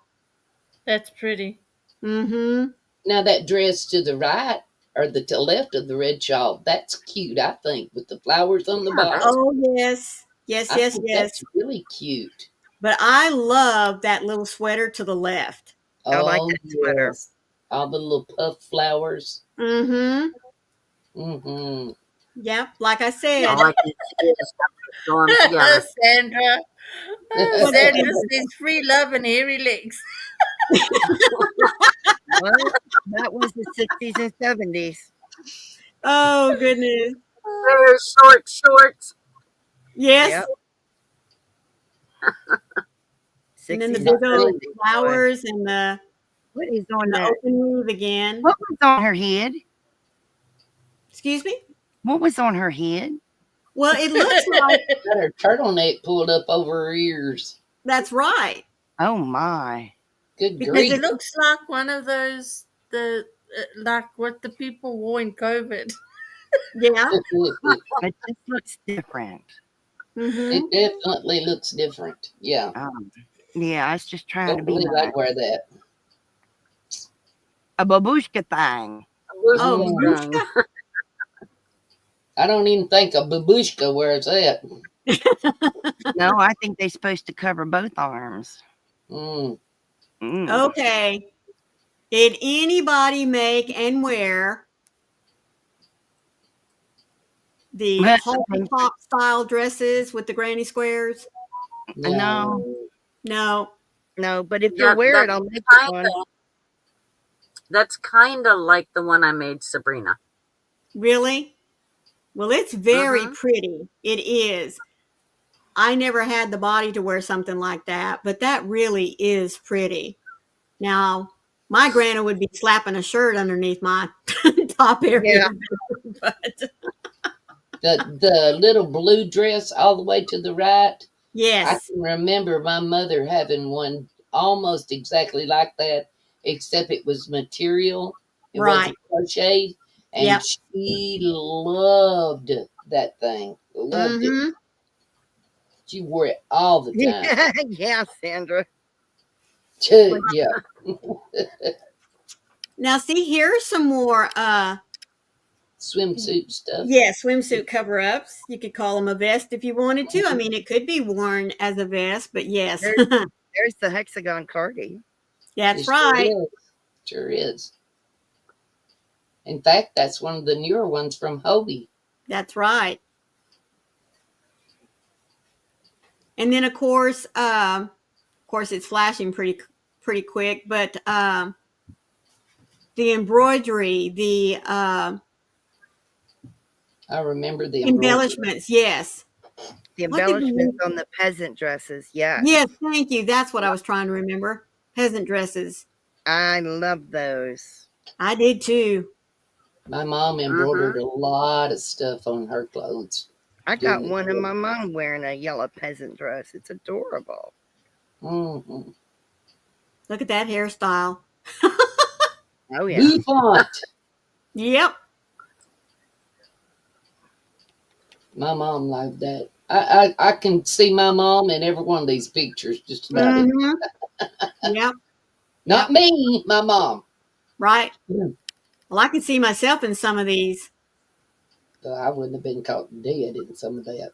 That's pretty. Mm-hmm. Now that dress to the right or to left of the red shawl, that's cute, I think, with the flowers on the bottom. Oh, yes. Yes, I yes, think yes. that's really cute. But I love that little sweater to the left. I like Oh, that sweater. yes. all the little puff flowers. Mm-hmm. Mm-hmm. Yep. Like I All said. I can see is sew them together. Sandra. What's Sandra that? says free love and hairy legs. Well, that was the 60s and 70s. Oh, goodness. Very short shorts. Yes. Yep. And then the 60s big and old 70s. flowers and the What is on that? open weave again. What was on her head? Excuse me? What was on her head? Well, it looks like Got her turtleneck pulled up over her ears. that's right. Oh my. Good Because grief. It looks like one of those like what the people wore in COVID. Yeah. It just looks different. Mm-hmm. It definitely looks different. Yeah. Yeah, I was just trying Don't to be believe nice. I'd wear that. A babushka thing. Oh, Mm. babushka? I don't even think a babushka wears that. No, I think they're supposed to cover both arms. Mm. Okay. Did anybody make and wear the halter top style dresses with the granny squares? No, No. but if you'll wear it, I'll make it one. That's kind of like the one I made Sabrina. Really? Well, it's very pretty. It is. I never had the body to wear something like that, but that really is pretty. Now, my grandma would be slapping a shirt underneath my top area. Yeah. But The little blue dress all the way to the right. I yes. can remember my mother having one almost exactly like that, except it was material. It wasn't Right. crochet. And Yep. she loved that thing. Loved it. Mm-hmm. She wore it all the time. Yeah, Sandra. Yeah. Now, see, here's some more Swimsuit stuff. swimsuit cover-ups. You could call them a vest if you wanted to. I mean, it could be worn as a vest, but yes. There's the hexagon cardi. That's It right. Sure is. In fact, that's one of the newer ones from Hobie. That's right. And then, of course, it's flashing pretty quick, but the embroidery, the I remember the embellishments, yes. The embellishments on the peasant dresses, yes. Yes, thank you. That's what I was trying to remember. Peasant dresses. I love those. I did too. My mom embroidered a lot of stuff on her clothes. I got one of my mom wearing a yellow peasant dress. It's adorable. Mm-hmm. Look at that hairstyle. Oh, yeah. Bouffant. Yep. My mom loved that. I can see my mom in every one of these pictures, just about it. Yep. Not me, my mom. Right. Yeah. Well, I can see myself in some of these. I wouldn't have been caught dead in some of that.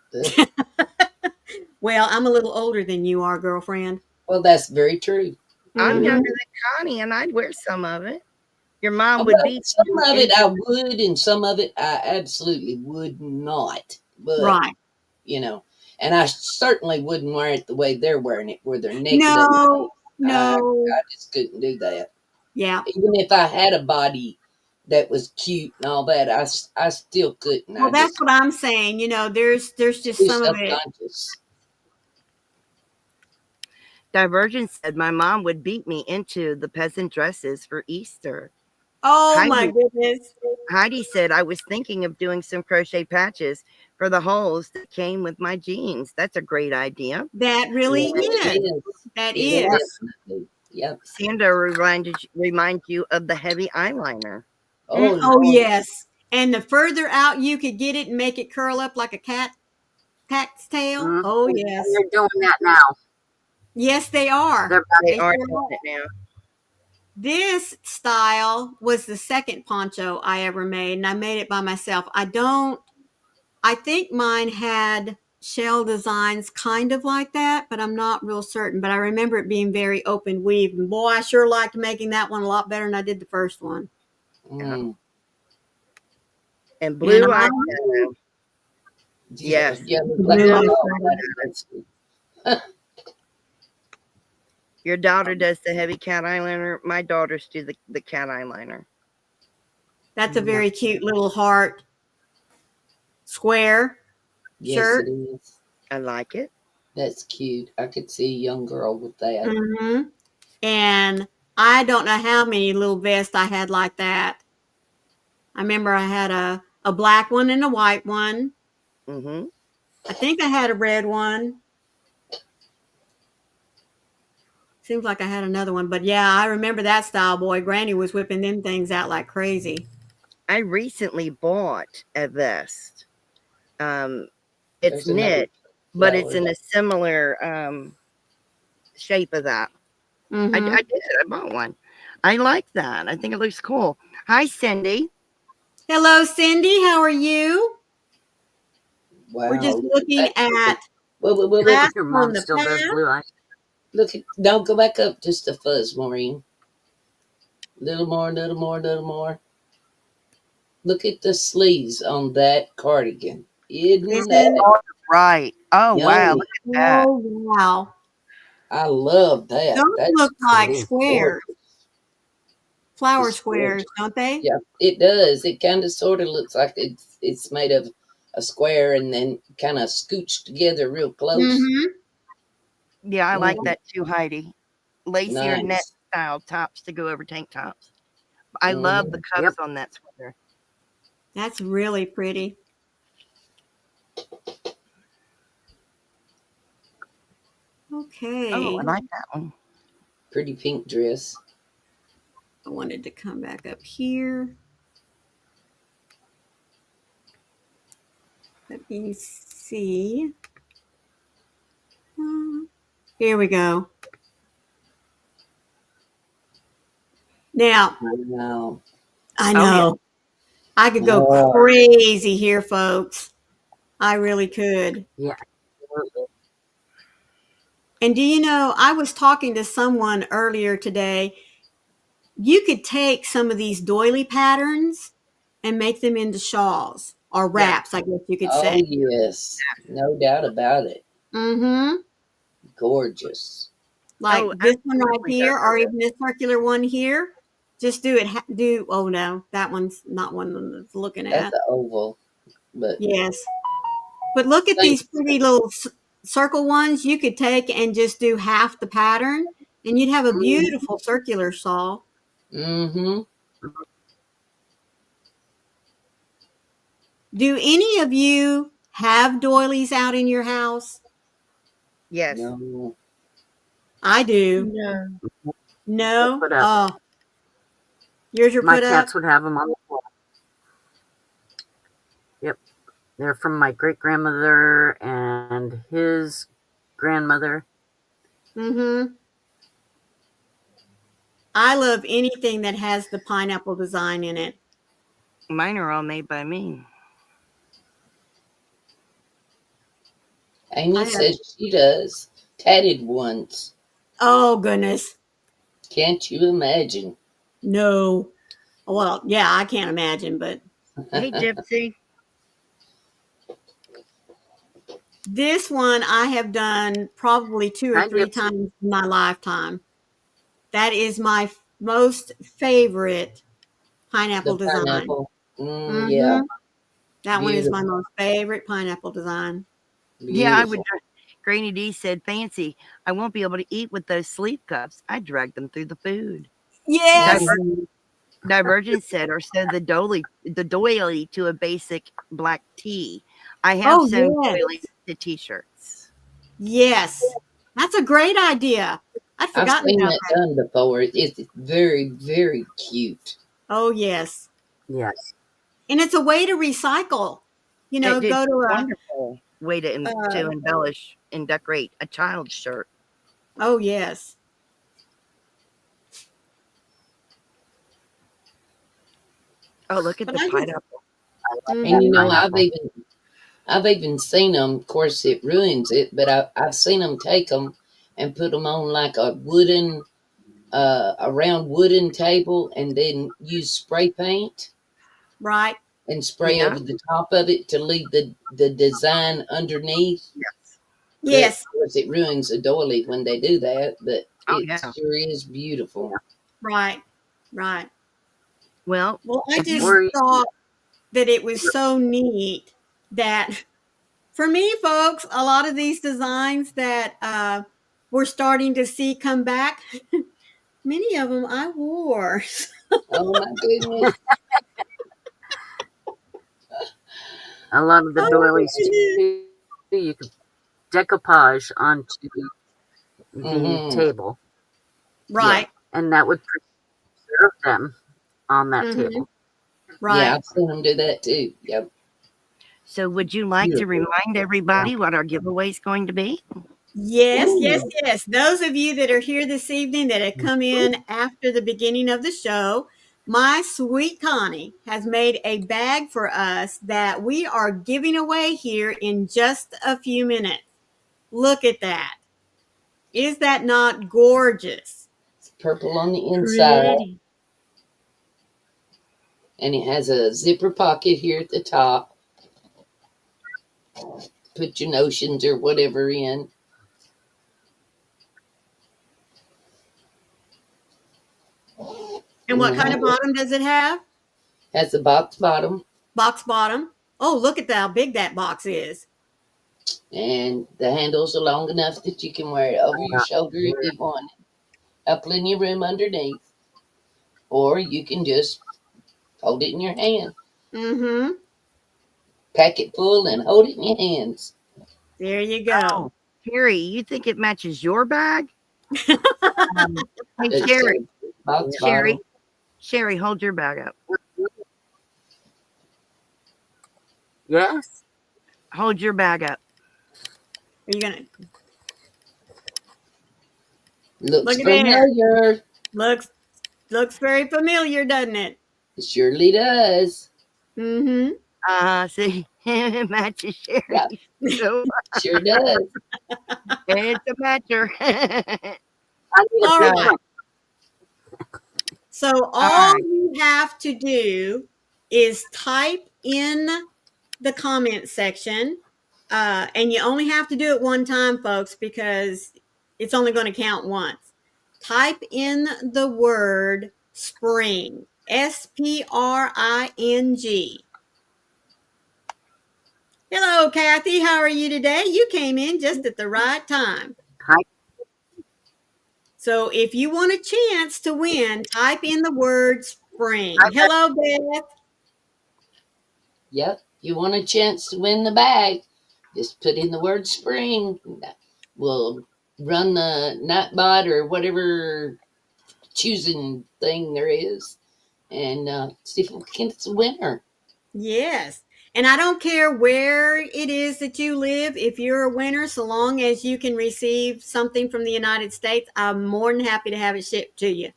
Well, I'm a little older than you are, girlfriend. Well, that's very true. I'm younger than Connie, and I'd wear some of it. Your mom would be. Some of it I would, and some of it I absolutely would not. But, right. And I certainly wouldn't wear it the way they're wearing it, where they're naked. No. I just couldn't do that. Yeah. Even if I had a body that was cute and all that, I still couldn't. Well, that's what I'm saying. There's just some of it. Divergent said my mom would beat me into the peasant dresses for Easter. Oh, my goodness. Heidi said I was thinking of doing some crochet patches for the holes that came with my jeans. That's a great idea. That really is. That is. Yep. Sandra remind you of the heavy eyeliner. Oh, yes. And the further out you could get it and make it curl up like a cat's tail. Mm-hmm. Oh, yes. They're doing that now. Yes, they are. They are doing it now. This style was the second poncho I ever made, and I made it by myself. I think mine had shell designs kind of like that, but I'm not real certain. But I remember it being very open weave. And boy, I sure liked making that one a lot better than I did the first one. Mm. And And blue I eyeshadow. Yeah, Yes. yeah, look like blue a eyeshadow. dog. Your daughter does the heavy cat eyeliner. My daughters do the cat eyeliner. That's a very cute little heart square Yes, shirt. it is. I like it. That's cute. I could see a young girl with that. Mm-hmm. And I don't know how many little vests I had like that. I remember I had a black one and a white one. Mm-hmm. I think I had a red one. Seems like I had another one, but yeah, I remember that style. Boy, Granny was whipping them things out like crazy. I recently bought a vest. It's There's another knit, but it's flower. in a similar shape of that. I Mm-hmm. did. I bought one. I like that. I think it looks cool. Hi, Cindy. Hello, Cindy. How are you? We're Wow. just Look at looking that. at Whoa. glass Your on mom the still does path. blue eyes. Look at, no, go back up just a fuzz, Maureen. Little more, little more, little more. Look at the sleeves on that cardigan. Isn't Isn't that Oh, right. Oh, wow. yummy? Look at that. oh wow. I love that. Those That's look like Pretty. squares, gorgeous. flower It's squares, gorgeous. don't they? Yeah, it does. It kind of sort of looks like it's made of a square and then kind of scooched together real close. Mm-hmm. Yeah, I like Mm, that too, Heidi. Lacy or net nice. style tops to go over tank tops. I love the Hmm. cuffs Yep. on that sweater. That's really pretty. Oh, I Okay. like that one. Pretty pink dress. I wanted to come back up here. Let me see. Here we go. Now, Wow. I Oh, yeah. know I could go More. crazy here, folks. I really could. Yeah. Absolutely. And do you know, I was talking to someone earlier today. You could take some of these doily patterns and make them into shawls or Yeah. wraps, I guess you could say. Oh, yes. No doubt about it. Mm-hmm. Gorgeous. Like Oh, this one right absolutely, here, or Dr. even this circular one here. Just do it. Oh no, that one's not one that's looking That's at. an oval, but Yes. But look at same. these pretty little circle ones. You could take and just do half the pattern, and you'd have a beautiful circular shawl. Mm-hmm. Do any of you have doilies out in your house? Yes. No. I do. No. They're No? put up. Oh, yours are My put up? cats would have them on the floor. Yep. They're from my great grandmother and his grandmother. Mm-hmm. I love anything that has the pineapple design in it. Mine are all made by me. Amy I have, says she does. Tatted ones. oh goodness. Can't you imagine? No. Well, yeah, I can't imagine, but Hey, Gypsy. this one I have done probably two or Hi, three Gypsy. times in my lifetime. That is my most favorite pineapple The design. pineapple. Yeah, Mm-hmm. That one is my beautiful. most favorite pineapple design. Yeah, I would. Beautiful. Granny D said, fancy. I won't be able to eat with those sleep cups. I drag them through the food. Yes. Mhm. Divergent said, or so the doily to a basic black tee. I have Oh, sewn yes. doilies to t-shirts. Yes. That's a great idea. I'd I've forgotten seen about that that. done before. It's very, very cute. Oh, yes. Yes. And it's a way to recycle. You know, It's go a to wonderful way to embellish and decorate a child's shirt. oh, yes. Oh, look at But the I just, pineapple. And mhm. you know, Pineapple. I've even seen them. Of course, it ruins it, but I've seen them take them and put them on like a round wooden table, and then use spray paint Right. and spray Yeah. over the top of it to leave the design underneath. Yes. But of Yes. course, it ruins a doily when they do that. But Oh it yeah. sure is beautiful. Right. Right. Well, Well, I if you just Or thought that it was so neat that for me, folks, a lot of these designs that we're starting to see come back, many of them I wore. Oh my goodness! a lot of the Oh, doilies too, you could decoupage onto the Mm-hmm. table, Yeah, right. and that would preserve them on that Hmm. table. yeah. Right. I've seen them do that too. Yep, so would you like to beautiful. remind everybody what our giveaway is going to be? Yes, yes, Ooh. yes. Those of you that are here this evening that have come in after the beginning of the show, my sweet Connie has made a bag for us that we are giving away here in just a few minutes. Look at that. Is that not gorgeous? It's purple on the inside, Pretty. and it has a zipper pocket here at the top. Put your notions or whatever in. And what kind of bottom does it have? Has a box bottom, Box bottom. Oh, look at how big that box is. and the handles are long enough that you can wear it over your shoulder if you want. Have plenty of room underneath, or you can just hold it in your hand. Mm-hmm. Pack it full and hold it in your hands. There you go. Oh, Carrie, you think it matches your bag? Hey, It's Sherry, a box Sherry, bottom. Sherry, hold your bag up. Yes. Hold your bag up. Are you gonna Looks look at there? familiar. Looks very familiar, doesn't it? It surely does. Mm-hmm. See, it matches Yep, Sherry. So sure does. it's a matcher. I need a All big right. one. So All all right. you have to do is type in the comment section, and you only have to do it one time, folks, because it's only going to count once. Type in the word spring, SPRING. Hello, Kathy. How are you today? You came in just at the right time. Hi. So if you want a chance to win, type in the word spring. Hello, Beth. Yep. You want a chance to win the bag? Just put in the word spring. We'll run the Nightbot or whatever choosing thing there is, and see if we can get a winner. Yes. And I don't care where it is that you live. If you're a winner, so long as you can receive something from the United States, I'm more than happy to have it shipped to you.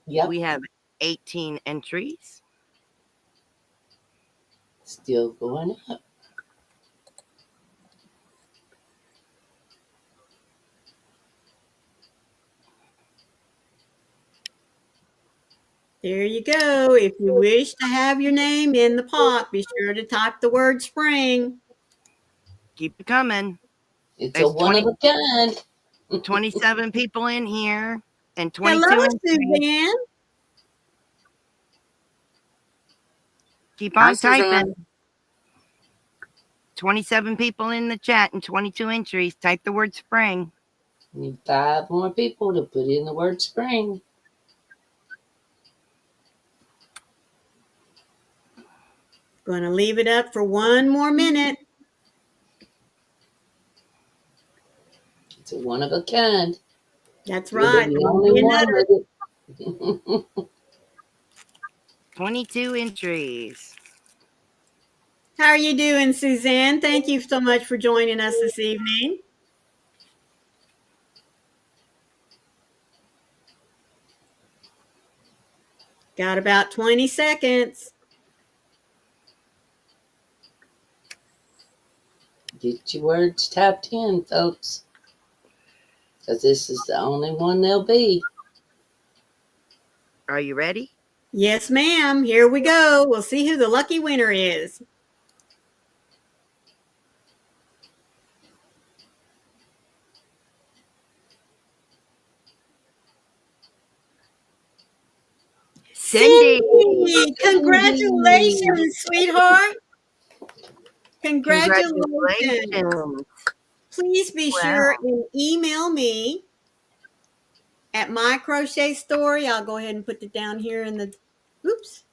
Yep. We have 18 entries. Still going up. There you go. If you wish to have your name in the pot, be sure to type the word spring. Keep it coming. It's a There's one of a kind. 27 people in here and 22 Hello, entries. Suzanne. Keep Hi, on Suzanne. typing. 27 people in the chat and 22 entries. Type the word spring. Need 5 more people to put in the word spring. Going to leave it up for one more minute. It's a one of a kind. That's You're right. the There won't only be one another. with it. 22 entries. How are you doing, Suzanne? Thank you so much for joining us this evening. Got about 20 seconds. Get your words typed in, folks, because this is the only one there'll be. Are you ready? Yes, ma'am. Here we go. We'll see who the lucky winner is. Cindy. Cindy, congratulations, sweetheart. Congratulations. Congratulations. Please be Wow. sure and email me at my crochet story. I'll go ahead and put it down here in the, oops.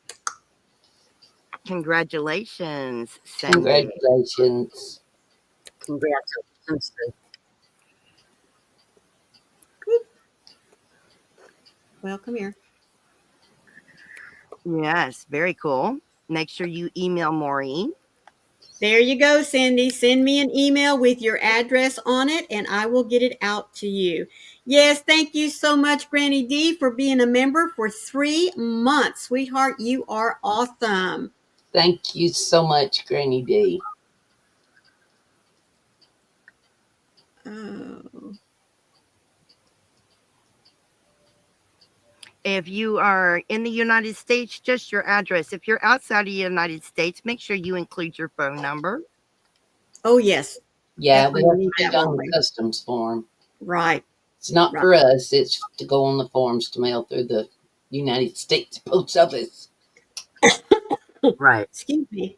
Congratulations, Cindy. Congratulations. Congratulations. Well, come here. Yes, very cool. Make sure you email Maureen. There you go, Cindy. Send me an email with your address on it, and I will get it out to you. Yes, thank you so much, Granny D, for being a member for 3 months. Sweetheart, you are awesome. Thank you so much, Granny D. Oh. If you are in the United States, just your address. If you're outside of the United States, make sure you include your phone number. Oh, yes. Yeah, we Definitely have to need put it that, on won't the we? customs form. Right. It's not Right. for us. It's to go on the forms to mail through the United States Post Office. Right. Excuse me.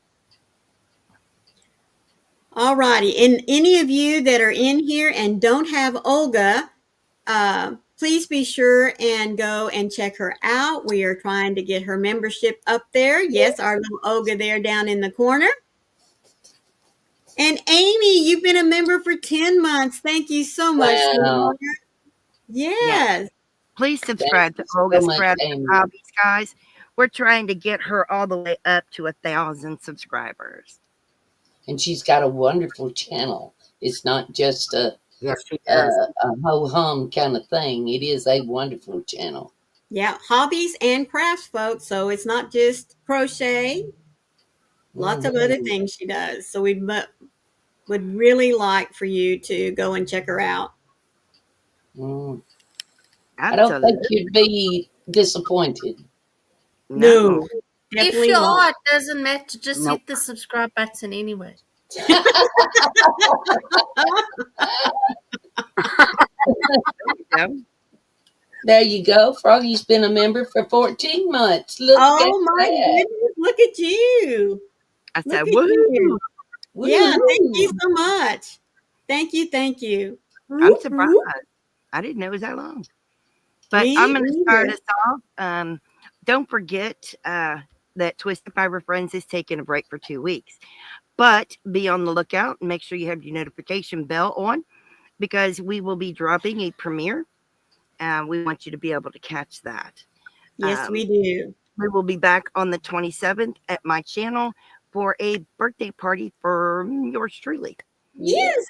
All righty. And any of you that are in here and don't have Olga, please be sure and go and check her out. We are trying to get her membership up there. Yes, our little Olga there down in the corner. And Amy, you've been a member for 10 months. Thank you so much, Wow. sweetheart. Yes. Please Thank subscribe to you so Olga's much, Crafts and Amy. Hobbies, guys. We're trying to get her all the way up to 1,000 subscribers. And she's got a wonderful channel. It's not just Yes, she a, does. a ho-hum kind of thing. It is a wonderful channel. Yeah, hobbies and crafts, folks. So it's not just crochet, lots of other Mhm. things she does. So we would really like for you to go and check her out. Mm. I don't think Absolutely. you'd be disappointed. No. No, If definitely you won't. are, it doesn't matter. Just Nope. hit the subscribe button anyway. Yeah. There you go. Froggy's been a member for 14 months. Look at Oh my that. goodness, look at you. I Look said, at you. woohoo. Yeah, thank you Woo-hoo. so much. Thank you, thank you. I'm Whoop, surprised. whoop. I didn't know it was that long. But I'm Me going to start neither. us off. Don't forget that Twisted Fiber Friends is taking a break for 2 weeks. But be on the lookout and make sure you have your notification bell on because we will be dropping a premiere. We want you to be able to catch that. Yes, we do. We will be back on the 27th at my channel for a birthday party for yours truly. Yes.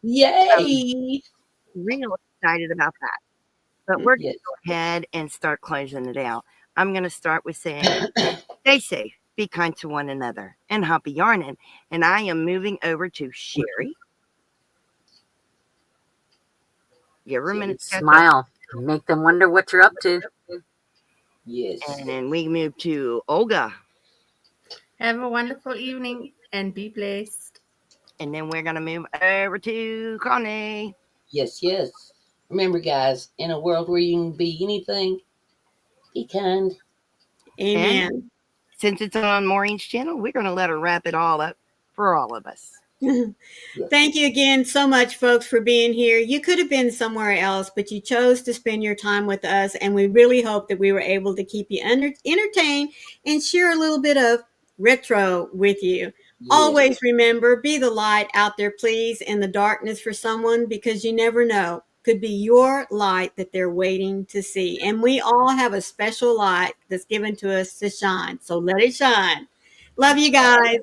Yes. Yay. Real excited about that. But we're going Yes. to go ahead and start closing it out. I'm going to start with saying, stay safe, be kind to one another, and happy yarning. And I am moving over to Sherry. Give her a minute to catch up. Smile. Make them wonder what you're up to. Yes. And then we move to Olga. Have a wonderful evening and be blessed. And then we're going to move over to Connie. Yes, yes. Remember, guys, in a world where you can be anything, be kind. And Amen. since it's on Maureen's channel, we're going to let her wrap it all up for all of us. Yes. Thank you again so much, folks, for being here. You could have been somewhere else, but you chose to spend your time with us. And we really hope that we were able to keep you entertained and share a little bit of retro with you. Yes. Always remember, be the light out there, please, in the darkness for someone, because you never know. Could be your light that they're waiting to see. And we all have a special light that's given to us to shine. So let it shine. Love you guys.